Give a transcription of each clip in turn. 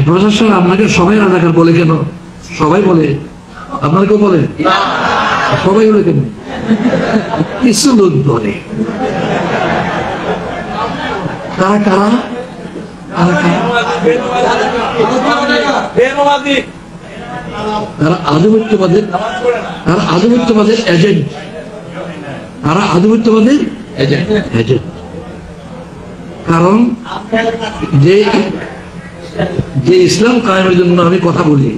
প্রশাসন আপনাকে সবাই রাজাকার বলে কেন? সবাই বলে, আপনার কেউ বলে? সবাই বলে কেন? কিছু লোক বলে। তারা কারা? তারা আধিপত্যবাদের এজেন্ট। তারা আধিপত্যবাদের এজেন্ট। কারণ যে ইসলাম কায়েমের জন্য আমি কথা বলি,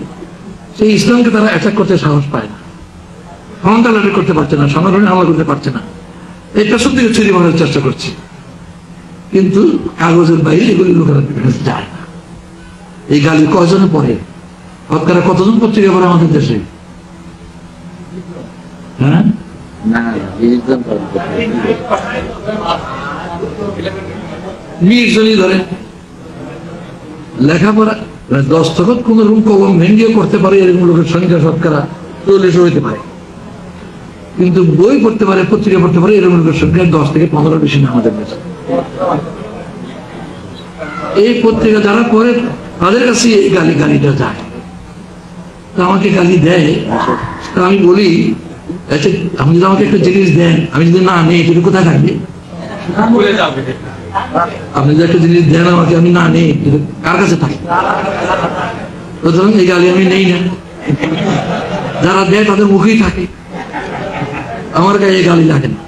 সেই ইসলামকে তারা অ্যাটাক করতে সাহস পায় না, ফ্রন্টাল অ্যাটাক করতে পারছে না, সামনাসামনি হামলা করতে পারছে না। এটা সত্যি ছুরি মারার চেষ্টা করছে, কিন্তু কাগজের বাইরে এগুলি লোকেরা যায় না। এই গালি কয়জনে পড়ে? সরকারে কতজন পত্রিকা পড়ে আমাদের দেশে? হ্যাঁ, 20 জনই ধরে। লেখাপড়া দস্তখত কোন রকম কলম ভেঙ্গিয়ে করতে পারে এরকম লোকের সংখ্যা শতকরা 40 হইতে পারে, কিন্তু বই পড়তে পারে, পত্রিকা পড়তে পারে এরকম লোকের সংখ্যা 10 থেকে 15 বেশি না আমাদের দেশে। এই পত্রিকা যারা পড়ে তাদের কাছে এই গালিটা যায়। আমাকে গালি দেয়, আমি বলি আচ্ছা আপনি যদি আমাকে একটা জিনিস দেন, আমি যদি না নেই তুমি কোথায় থাকবে? আপনি যদি একটা জিনিস দেন আমাকে, আমি না নেই কার কাছে থাকি? সুতরাং এই গালি আমি নেই না। যারা দেয় তাদের মুখেই থাকে, আমার গায়ে গালি লাগে না।